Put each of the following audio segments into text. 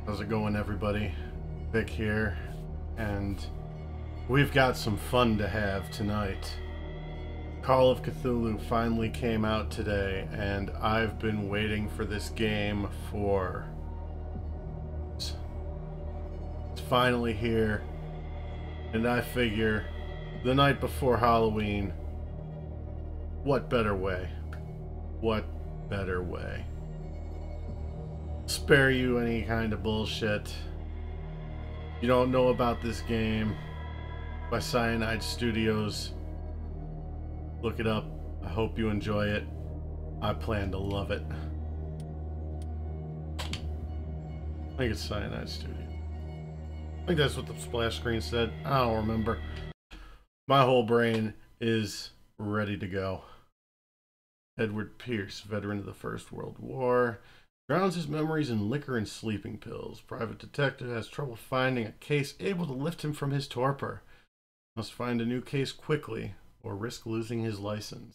How's it going, everybody? Vic here, and we've got some fun to have tonight. Call of Cthulhu finally came out today, and I've been waiting for this game for... It's finally here, and I figure the night before Halloween, what better way? What better way? Spare you any kind of bullshit. You don't know about this game by Cyanide Studios. Look it up. I hope you enjoy it. I plan to love it. I think it's Cyanide Studios. I think that's what the splash screen said. I don't remember. My whole brain is ready to go. Edward Pierce, veteran of the First World War, drowns his memories in liquor and sleeping pills. Private detective has trouble finding a case able to lift him from his torpor. Must find a new case quickly or risk losing his license.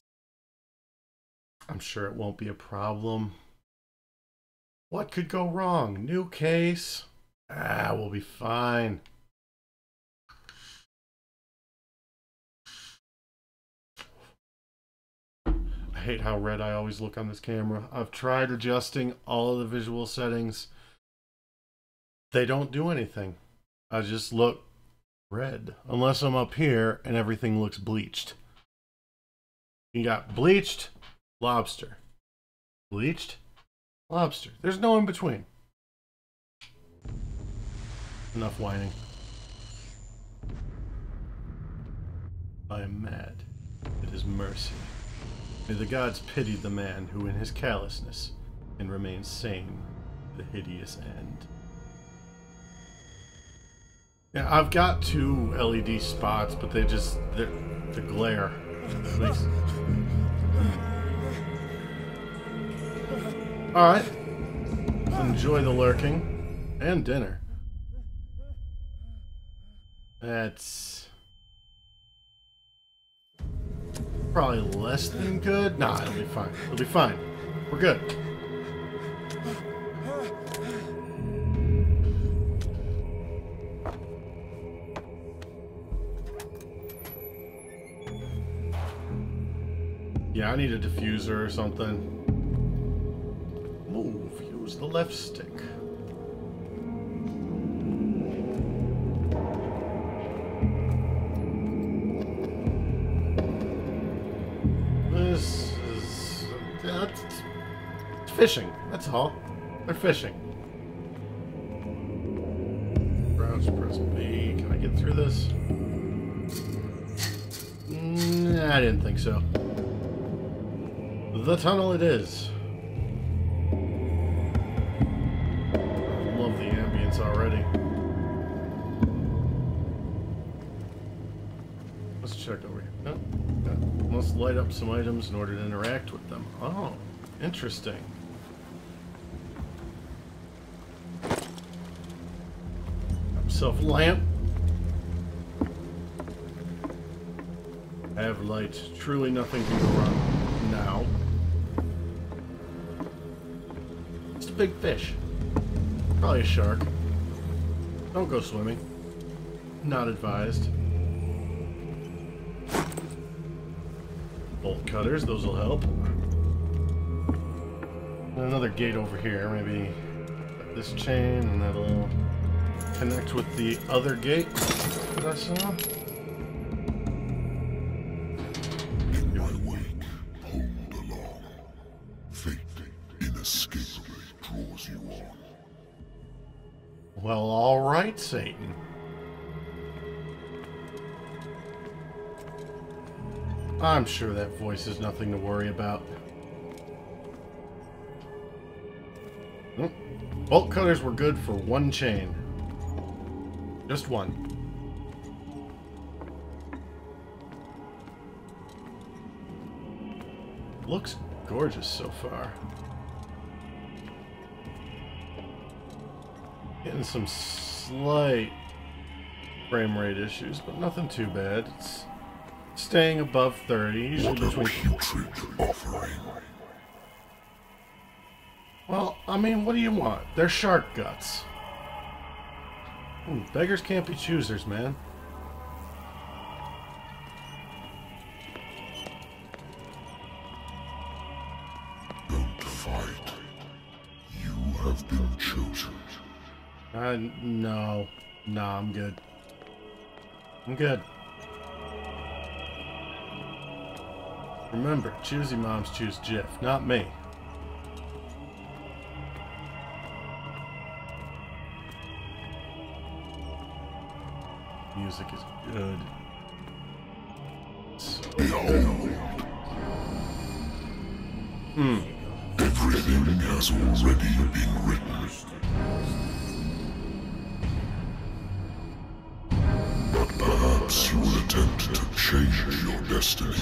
I'm sure it won't be a problem. What could go wrong? New case? We'll be fine. I hate how red I always look on this camera. I've tried adjusting all of the visual settings. They don't do anything. I just look red. Unless I'm up here and everything looks bleached. You got bleached, lobster. Bleached, lobster. There's no in between. Enough whining. I am mad. It is mercy. May the gods pity the man who in his callousness can remain sane to the hideous end. Yeah, I've got two LED spots, but they're the glare. Alright. Enjoy the lurking. And dinner. That's probably less than good. Nah, it'll be fine. It'll be fine. We're good. Yeah, I need a diffuser or something. Move. Use the left stick. This is... it's fishing. That's all. They're fishing. Browse, press B. Can I get through this? I didn't think so. The tunnel it is. I love the ambience already. Let's check over here. No, no. Must light up some items in order to interact with them. Oh, interesting. Got myself a lamp. Have light. Truly nothing can go wrong. Now. It's a big fish. Probably a shark. Don't go swimming. Not advised. Bolt cutters, those will help. And another gate over here, maybe this chain, and that'll connect with the other gate that I saw. My wake, pulled along. Fate inescapably draws you on. Well, alright, Satan. I'm sure that voice is nothing to worry about. Bolt cutters were good for one chain. Just one. Looks gorgeous so far. Getting some slight frame rate issues, but nothing too bad. It's staying above 30, usually between... Well, I mean, what do you want? They're shark guts. Beggars can't be choosers, man. Don't fight. You have been chosen. No. No, I'm good. I'm good. Remember, choosy moms choose Jiff, not me. Music is good. So Behold. Everything has already been written. But perhaps you will attempt to change your destiny.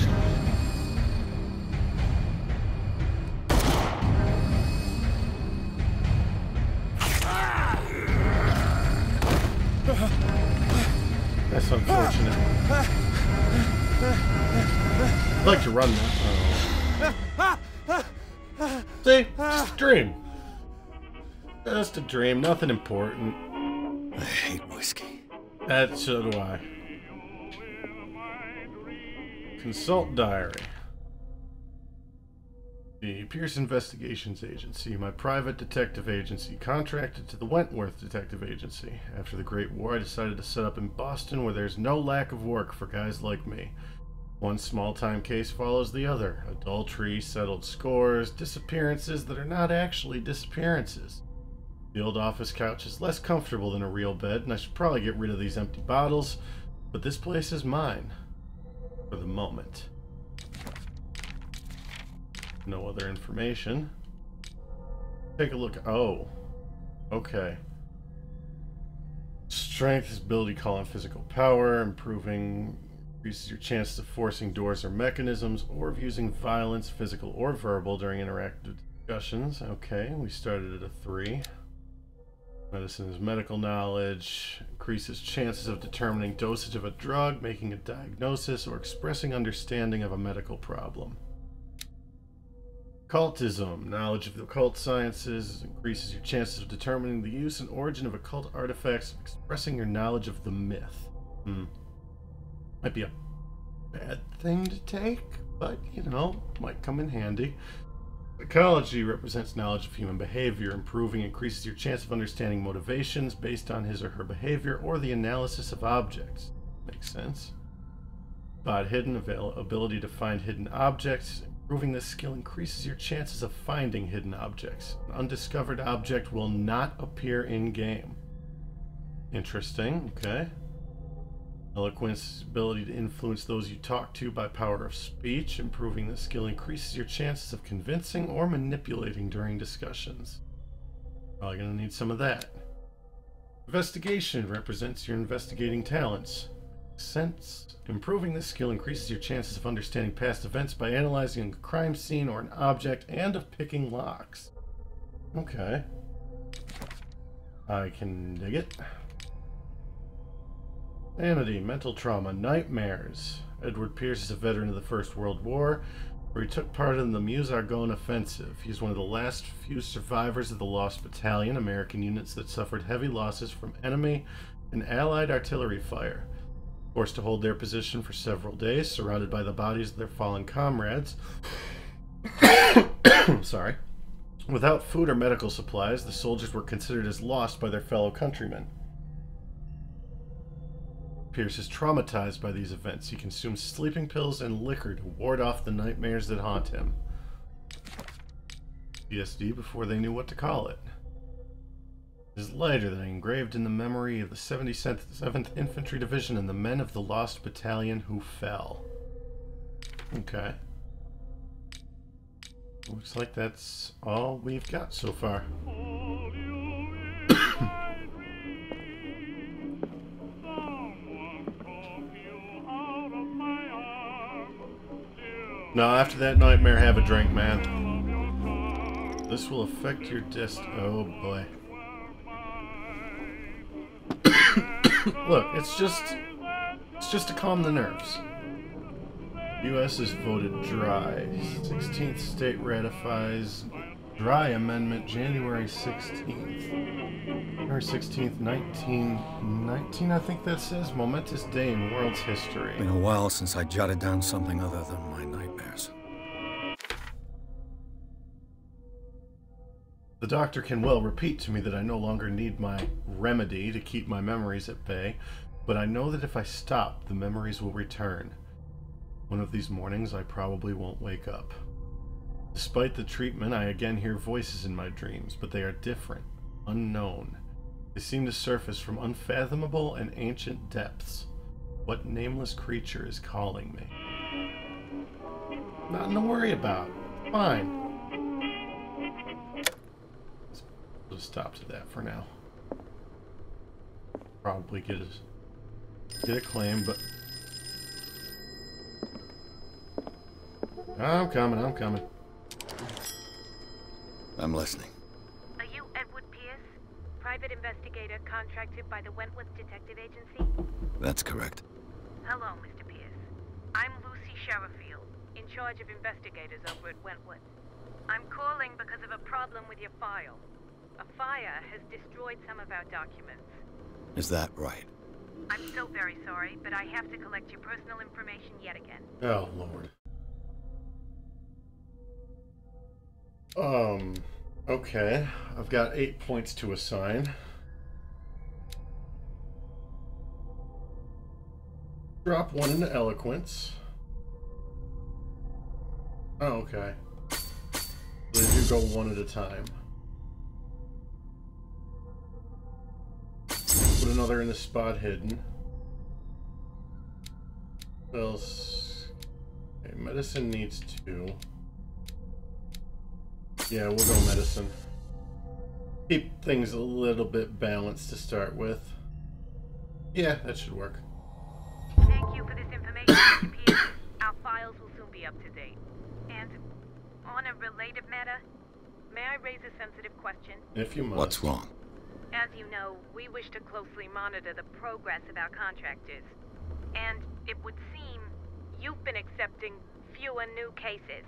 That's unfortunate. I'd like to run that. Oh. See? Just a dream. Just a dream. Nothing important. I hate whiskey. So do I. Consult diary. The Pierce Investigations Agency, my private detective agency, contracted to the Wentworth Detective Agency. After the Great War, I decided to set up in Boston where there's no lack of work for guys like me. One small-time case follows the other. Adultery, settled scores, disappearances that are not actually disappearances. The old office couch is less comfortable than a real bed, and I should probably get rid of these empty bottles, but this place is mine. For the moment. No other information. Take a look. Oh. Okay. Strength is ability to call on physical power. Improving increases your chances of forcing doors or mechanisms, or of using violence, physical or verbal, during interactive discussions. Okay, we started at a 3. Medicine is medical knowledge. Increases chances of determining dosage of a drug, making a diagnosis, or expressing understanding of a medical problem. Occultism. Knowledge of the occult sciences increases your chances of determining the use and origin of occult artifacts, expressing your knowledge of the myth. Might be a bad thing to take, but, you know, might come in handy. Psychology represents knowledge of human behavior. Improving increases your chance of understanding motivations based on his or her behavior or the analysis of objects. Makes sense. Spot hidden. Ability to find hidden objects. Improving this skill increases your chances of finding hidden objects. An undiscovered object will not appear in-game. Interesting, okay. Eloquence, ability to influence those you talk to by power of speech. Improving this skill increases your chances of convincing or manipulating during discussions. Probably gonna need some of that. Investigation represents your investigating talents. Sense. Improving this skill increases your chances of understanding past events by analyzing a crime scene or an object and of picking locks. Okay. I can dig it. Sanity, mental trauma, nightmares. Edward Pierce is a veteran of the First World War, where he took part in the Meuse-Argonne offensive. He's one of the last few survivors of the Lost Battalion, American units that suffered heavy losses from enemy and Allied artillery fire. Forced to hold their position for several days, surrounded by the bodies of their fallen comrades. Sorry. Without food or medical supplies, the soldiers were considered as lost by their fellow countrymen. Pierce is traumatized by these events. He consumes sleeping pills and liquor to ward off the nightmares that haunt him. PTSD before they knew what to call it. It is lighter than engraved in the memory of the 77th Infantry Division and the men of the Lost Battalion who fell. Okay. Looks like that's all we've got so far. No, after that nightmare, have a drink, man. This will affect your oh boy. Look, it's just to calm the nerves. U.S. is voted dry. 16th state ratifies Dry Amendment, January 16th. January 16th, 1919, I think that says. Momentous day in world's history. Been a while since I jotted down something other than my nightmares. The doctor can well repeat to me that I no longer need my remedy to keep my memories at bay, but I know that if I stop, the memories will return. One of these mornings, I probably won't wake up. Despite the treatment, I again hear voices in my dreams, but they are different, unknown. They seem to surface from unfathomable and ancient depths. What nameless creature is calling me? Nothing to worry about. Fine. Let's put a stop to that for now. Probably get a claim, but I'm coming. I'm listening. Are you Edward Pierce, private investigator contracted by the Wentworth Detective Agency? That's correct. Hello, Mr. Pierce. I'm Lucy Sherifield, in charge of investigators over at Wentworth. I'm calling because of a problem with your file. A fire has destroyed some of our documents. Is that right? I'm so very sorry, but I have to collect your personal information yet again. Oh, Lord. Okay. I've got 8 points to assign. Drop 1 into eloquence. Oh, okay. They do go 1 at a time. Put another in the spot hidden. What else? Okay, medicine needs 2. Yeah, we'll go medicine. Keep things a little bit balanced to start with. Yeah, that should work. Thank you for this information, Mr. Pierce. Our files will soon be up to date. And on a related matter, may I raise a sensitive question? If you must. What's wrong? As you know, we wish to closely monitor the progress of our contractors. And it would seem you've been accepting fewer new cases.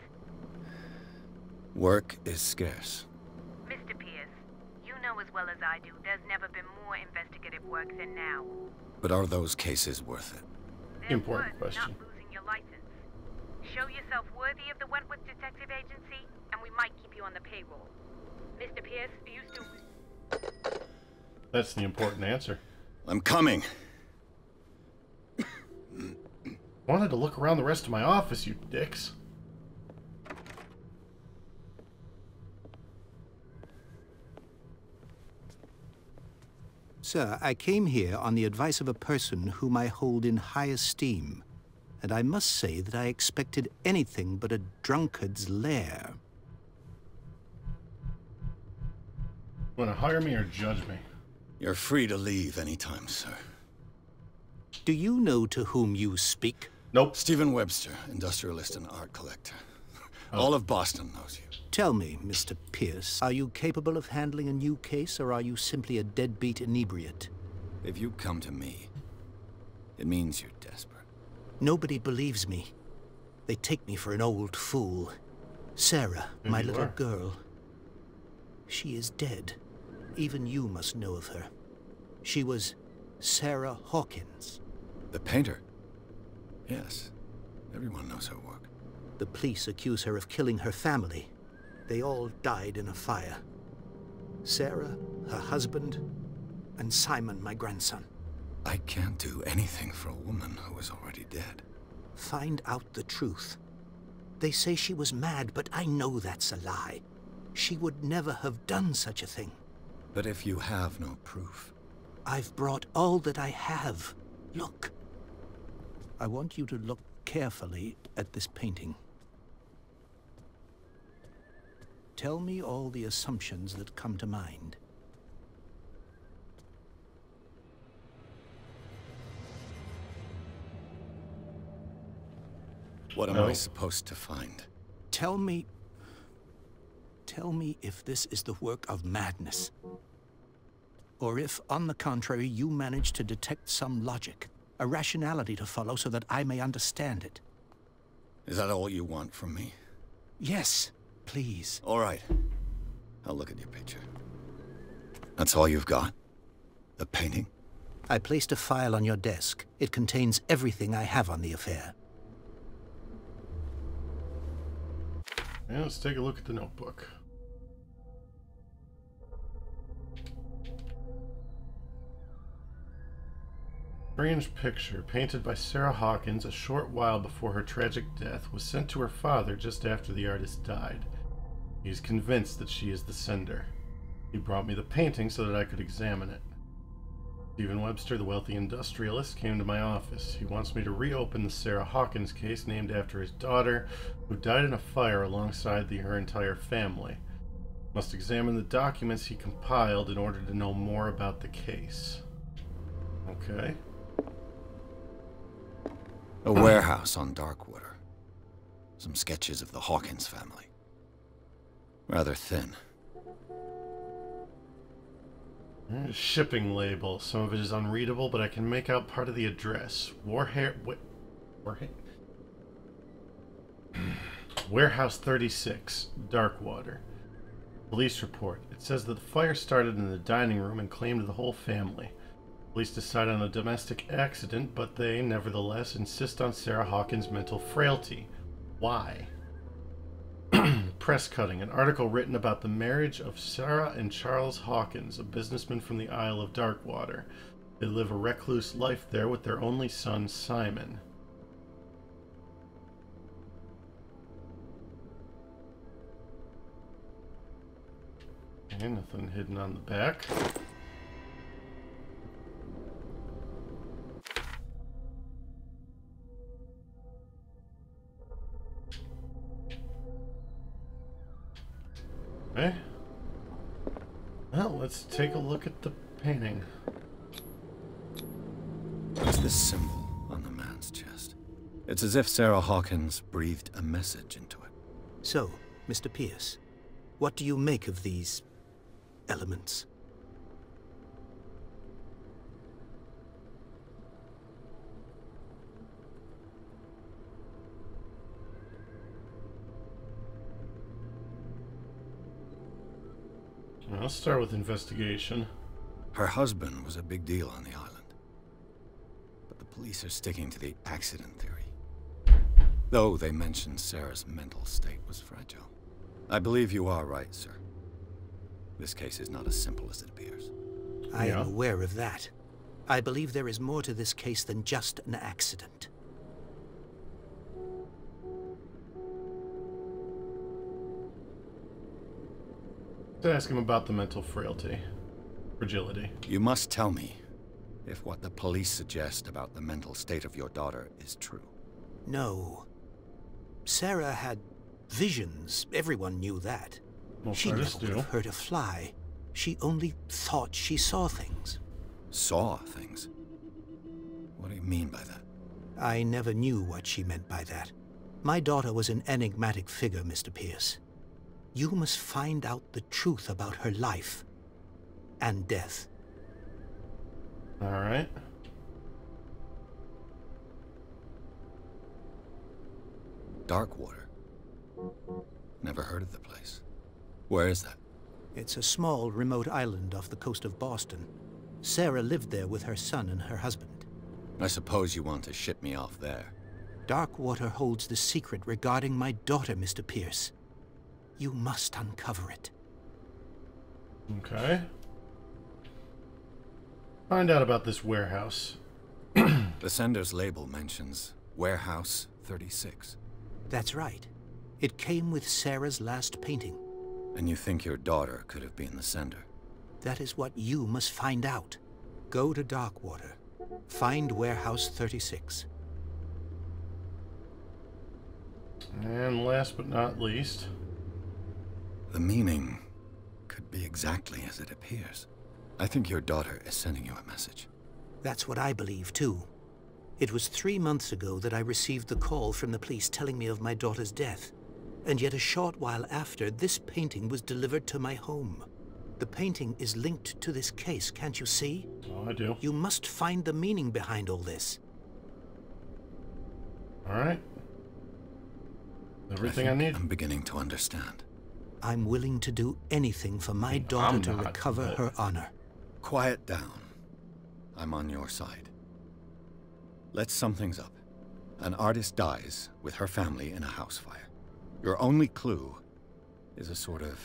Work is scarce. Mr. Pierce, you know as well as I do, there's never been more investigative work than now. But are those cases worth it? They're Important worth question. not losing your license. Show yourself worthy of the Wentworth Detective Agency, and we might keep you on the payroll. Mr. Pierce, are you still... That's the important answer. I'm coming. Wanted to look around the rest of my office, you dicks. Sir, I came here on the advice of a person whom I hold in high esteem, and I must say that I expected anything but a drunkard's lair. Want to hire me or judge me? You're free to leave anytime, sir. Do you know to whom you speak? Nope. Stephen Webster, industrialist and art collector. All of Boston knows you. Tell me, Mr. Pierce, are you capable of handling a new case, or are you simply a deadbeat inebriate? If you come to me, it means you're desperate. Nobody believes me. They take me for an old fool. Sarah, my little girl. She is dead. Even you must know of her. She was Sarah Hawkins. The painter? Yes. Everyone knows her work. The police accuse her of killing her family. They all died in a fire. Sarah, her husband, and Simon, my grandson. I can't do anything for a woman who is already dead. Find out the truth. They say she was mad, but I know that's a lie. She would never have done such a thing. But if you have no proof... I've brought all that I have. Look. I want you to look carefully at this painting. Tell me all the assumptions that come to mind. What am I supposed to find? Tell me if this is the work of madness. Or if, on the contrary, you manage to detect some logic, a rationality to follow so that I may understand it. Is that all you want from me? Yes, please. All right. I'll look at your picture. That's all you've got? The painting? I placed a file on your desk. It contains everything I have on the affair. Yeah, let's take a look at the notebook. Strange picture, painted by Sarah Hawkins a short while before her tragic death, was sent to her father just after the artist died. He is convinced that she is the sender. He brought me the painting so that I could examine it. Stephen Webster, the wealthy industrialist, came to my office. He wants me to reopen the Sarah Hawkins case named after his daughter, who died in a fire alongside her entire family. Must examine the documents he compiled in order to know more about the case. Okay. A warehouse on Darkwater. Some sketches of the Hawkins family. Rather thin. Shipping label. Some of it is unreadable, but I can make out part of the address. Warehouse 36, Darkwater. Police report. It says that the fire started in the dining room and claimed the whole family. Police decide on a domestic accident, but they, nevertheless, insist on Sarah Hawkins' mental frailty. Why? Press cutting. An article written about the marriage of Sarah and Charles Hawkins, a businessman from the Isle of Darkwater. They live a recluse life there with their only son, Simon. Okay, nothing hidden on the back. Okay. Well, let's take a look at the painting. What's this symbol on the man's chest? It's as if Sarah Hawkins breathed a message into it. So, Mr. Pierce, what do you make of these elements? I'll start with investigation. Her husband was a big deal on the island. But the police are sticking to the accident theory. Though they mentioned Sarah's mental state was fragile. I believe you are right, sir. This case is not as simple as it appears. I am aware of that. I believe there is more to this case than just an accident. Let's ask him about the mental frailty. Fragility. You must tell me if what the police suggest about the mental state of your daughter is true. No. Sarah had visions. Everyone knew that. Most She never artists would do. have hurt a fly. She only thought she saw things. Saw things? What do you mean by that? I never knew what she meant by that. My daughter was an enigmatic figure, Mr. Pierce. You must find out the truth about her life and death. All right. Darkwater. Never heard of the place. Where is that? It's a small, remote island off the coast of Boston. Sarah lived there with her son and her husband. I suppose you want to ship me off there. Darkwater holds the secret regarding my daughter, Mr. Pierce. You must uncover it. Okay. Find out about this warehouse. The sender's label mentions Warehouse 36. That's right. It came with Sarah's last painting. And you think your daughter could have been the sender? That is what you must find out. Go to Darkwater. Find Warehouse 36. And last but not least... The meaning could be exactly as it appears. I think your daughter is sending you a message. That's what I believe, too. It was 3 months ago that I received the call from the police telling me of my daughter's death. And yet a short while after, this painting was delivered to my home. The painting is linked to this case, can't you see? Oh, I do. You must find the meaning behind all this. All right. Everything I need. I'm beginning to understand. I'm willing to do anything for my daughter to recover her honor. Quiet down. I'm on your side. Let's sum things up. An artist dies with her family in a house fire. Your only clue is a sort of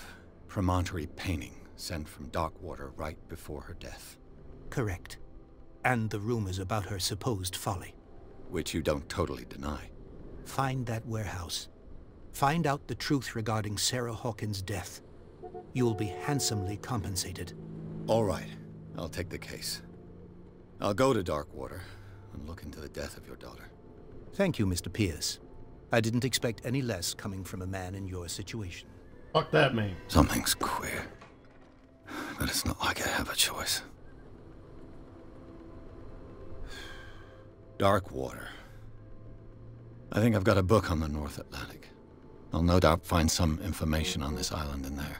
promontory painting sent from Darkwater right before her death. Correct. And the rumors about her supposed folly. Which you don't totally deny. Find that warehouse. Find out the truth regarding Sarah Hawkins' death. You'll be handsomely compensated. All right. I'll take the case. I'll go to Darkwater and look into the death of your daughter. Thank you, Mr. Pierce. I didn't expect any less coming from a man in your situation. Fuck that mean? Something's queer. But it's not like I have a choice. Darkwater. I think I've got a book on the North Atlantic. I'll no doubt find some information on this island in there.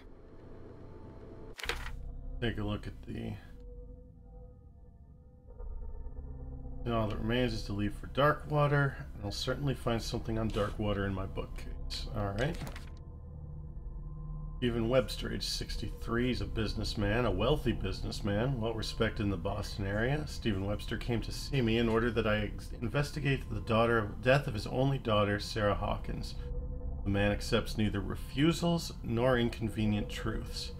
Take a look at the... And all that remains is to leave for Darkwater, and I'll certainly find something on Darkwater in my bookcase. Alright. Stephen Webster, age 63, he's a businessman, a wealthy businessman, well respected in the Boston area. Stephen Webster came to see me in order that I investigate the death of his only daughter, Sarah Hawkins. The man accepts neither refusals nor inconvenient truths.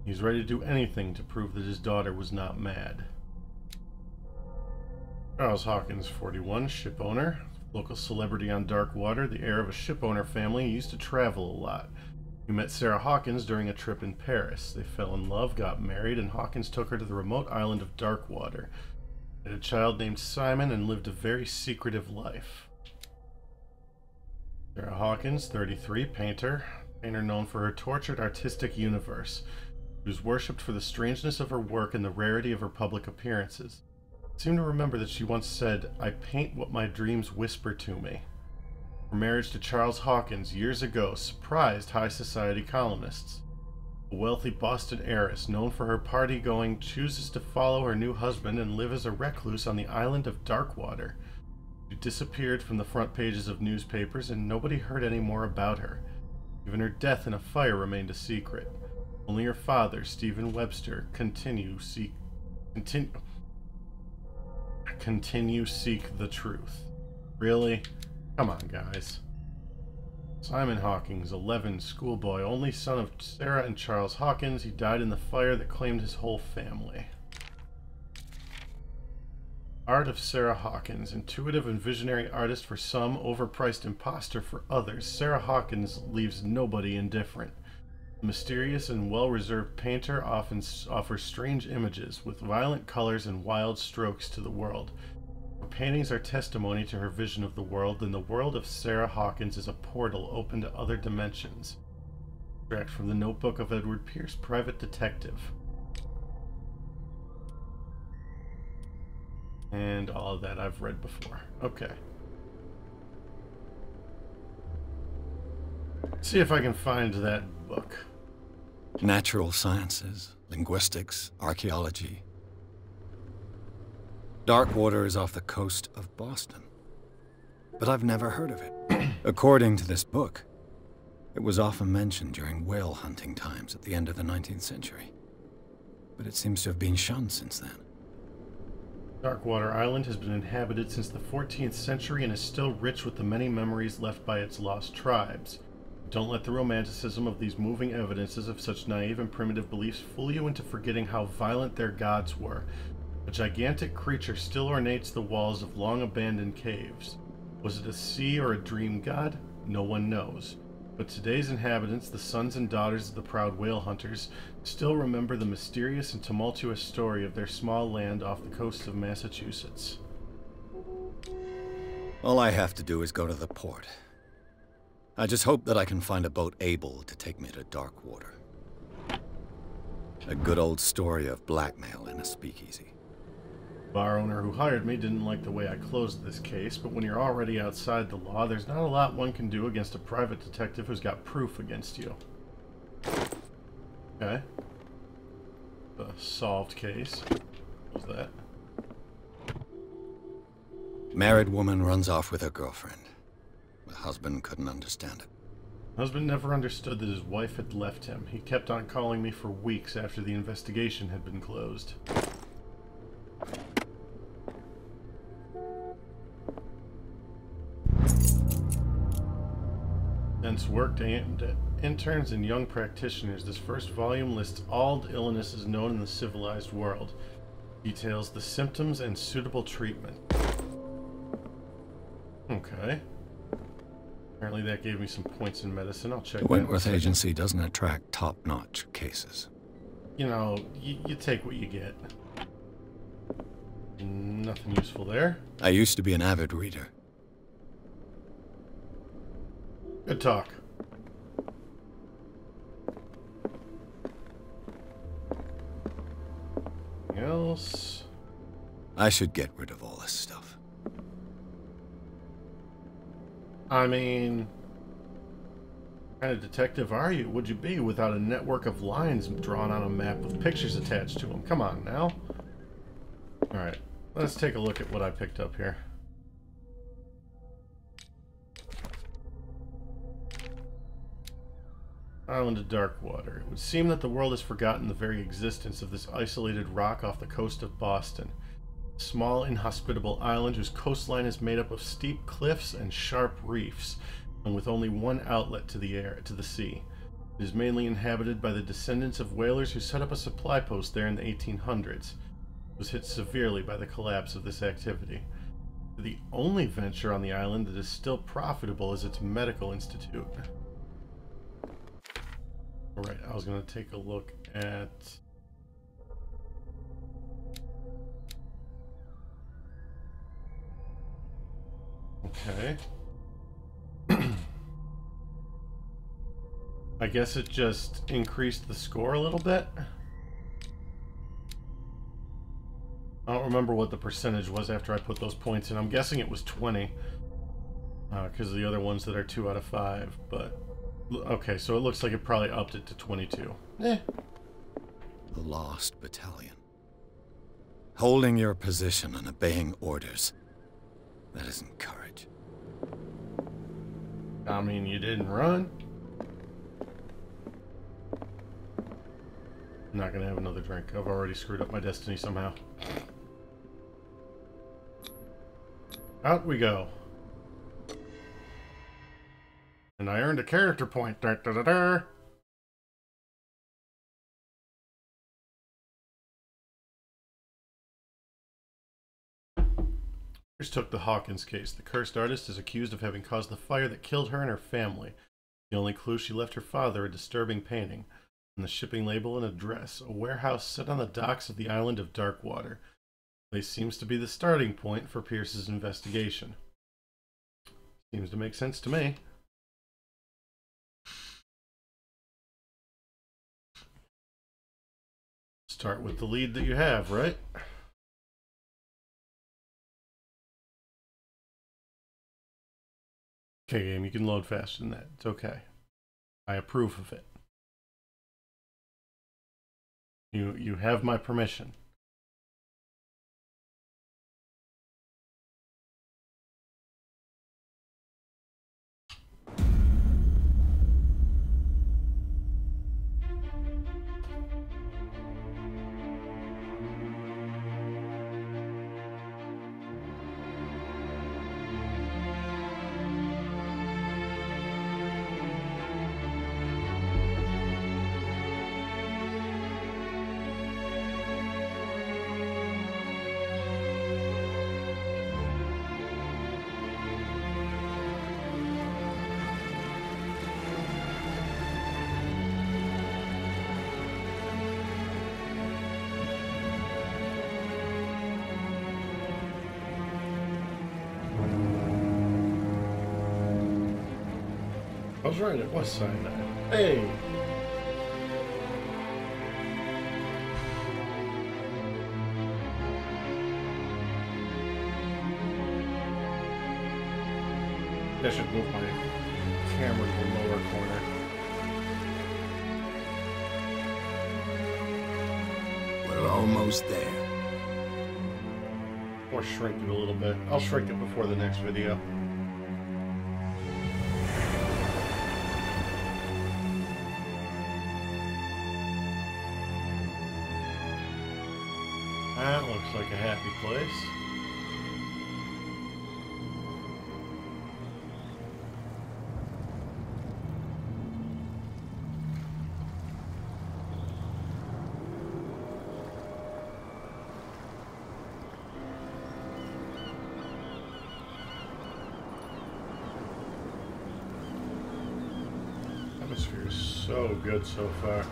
He's ready to do anything to prove that his daughter was not mad. Charles Hawkins, 41, ship owner, local celebrity on Darkwater, the heir of a ship owner family. He used to travel a lot. He met Sarah Hawkins during a trip in Paris. They fell in love, got married, and Hawkins took her to the remote island of Darkwater. They had a child named Simon and lived a very secretive life. Sarah Hawkins, 33, painter known for her tortured artistic universe. She was worshipped for the strangeness of her work and the rarity of her public appearances. I seem to remember that she once said, "I paint what my dreams whisper to me." Her marriage to Charles Hawkins years ago surprised high society columnists. A wealthy Boston heiress known for her party-going chooses to follow her new husband and live as a recluse on the island of Darkwater. She disappeared from the front pages of newspapers and nobody heard any more about her. Even her death in a fire remained a secret. Only her father, Stephen Webster, continue seek the truth. Really? Come on, guys. Simon Hawkins, 11, schoolboy, only son of Sarah and Charles Hawkins. He died in the fire that claimed his whole family. Art of Sarah Hawkins, intuitive and visionary artist for some, overpriced imposter for others. Sarah Hawkins leaves nobody indifferent. The mysterious and well-reserved painter often offers strange images with violent colors and wild strokes to the world. Her paintings are testimony to her vision of the world, and the world of Sarah Hawkins is a portal open to other dimensions. Extract from the notebook of Edward Pierce, private detective. And all of that I've read before. Okay. See if I can find that book. Natural sciences, linguistics, archaeology. Darkwater is off the coast of Boston. But I've never heard of it. According to this book, it was often mentioned during whale hunting times at the end of the 19th century. But it seems to have been shunned since then. Darkwater Island has been inhabited since the 14th century and is still rich with the many memories left by its lost tribes. Don't let the romanticism of these moving evidences of such naive and primitive beliefs fool you into forgetting how violent their gods were. A gigantic creature still ornates the walls of long-abandoned caves. Was it a sea or a dream god? No one knows. But today's inhabitants, the sons and daughters of the proud whale hunters, still remember the mysterious and tumultuous story of their small land off the coast of Massachusetts. All I have to do is go to the port. I just hope that I can find a boat able to take me to Darkwater. A good old story of blackmail in a speakeasy. The bar owner who hired me didn't like the way I closed this case, but when you're already outside the law, there's not a lot one can do against a private detective who's got proof against you. Okay. The solved case. What was that? Married woman runs off with her girlfriend. The husband couldn't understand it. Husband never understood that his wife had left him. He kept on calling me for weeks after the investigation had been closed. Since worked aimed at interns and young practitioners, this first volume lists all the illnesses known in the civilized world. Details the symptoms and suitable treatment. Okay. Apparently that gave me some points in medicine. I'll check The that Wentworth Agency doesn't attract top-notch cases. You know, you take what you get. Nothing useful there. I used to be an avid reader. Good talk. Anything else? I should get rid of all this stuff. I mean, what kind of detective are you? Would you be without a network of lines drawn on a map with pictures attached to them? Come on now. Alright, let's take a look at what I picked up here. Island of Darkwater. It would seem that the world has forgotten the very existence of this isolated rock off the coast of Boston. A small, inhospitable island whose coastline is made up of steep cliffs and sharp reefs, and with only one outlet to the sea. It is mainly inhabited by the descendants of whalers who set up a supply post there in the 1800s. It was hit severely by the collapse of this activity. The only venture on the island that is still profitable is its medical institute. Alright, I was going to take a look at... Okay. I guess it just increased the score a little bit. I don't remember what the percentage was after I put those points in. I'm guessing it was 20. Because of the other ones that are 2 out of 5, but... Okay, so it looks like it probably upped it to 22. Eh. The Lost Battalion. Holding your position and obeying orders. That isn't courage. I mean, you didn't run. I'm not gonna have another drink. I've already screwed up my destiny somehow. Out we go. And I earned a character point. Da, da, da, da. Here's took the Hawkins case. The cursed artist is accused of having caused the fire that killed her and her family. The only clue, she left her father a disturbing painting. On the shipping label and address, a warehouse set on the docks of the island of Darkwater. Place seems to be the starting point for Pierce's investigation. Seems to make sense to me. Start with the lead that you have, right? Okay, game, you can load faster than that. It's okay. I approve of it. You have my permission. I was right, it was cyanide. Hey! I should move my camera to the lower corner. We're almost there. Or shrink it a little bit. I'll shrink it before the next video. That looks like a happy place. Atmosphere is so good so far.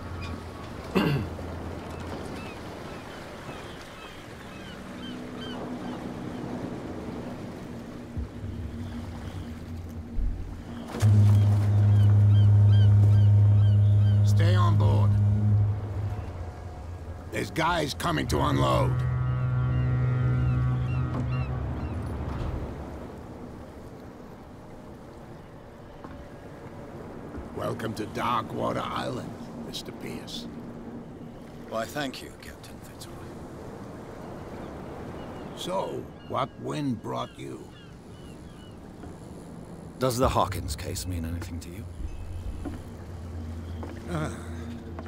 Stay on board. There's guys coming to unload. Welcome to Darkwater Island, Mr. Pierce. Why, thank you, Captain Fitzroy. So, what wind brought you? Does the Hawkins case mean anything to you?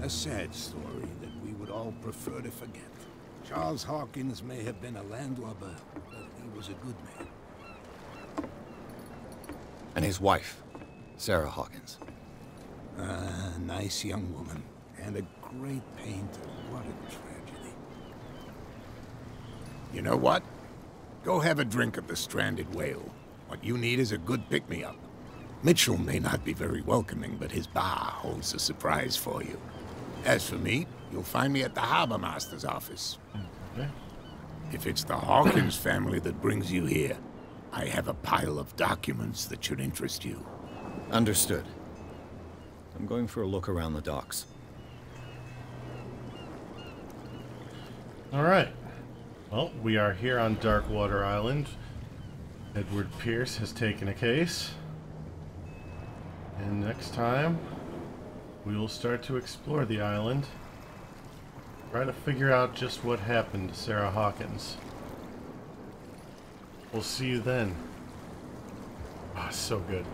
A sad story that we would all prefer to forget. Charles Hawkins may have been a landlubber, but he was a good man. And his wife, Sarah Hawkins. A nice young woman, and a great painter. What a tragedy. You know what? Go have a drink at the Stranded Whale. What you need is a good pick-me-up. Mitchell may not be very welcoming, but his bar holds a surprise for you. As for me, you'll find me at the Harbor Master's office. Okay. If it's the Hawkins family that brings you here, I have a pile of documents that should interest you. Understood. I'm going for a look around the docks. Alright. Well, we are here on Darkwater Island. Edward Pierce has taken a case. And next time, we will start to explore the island. Try to figure out just what happened to Sarah Hawkins. We'll see you then. Ah, so good.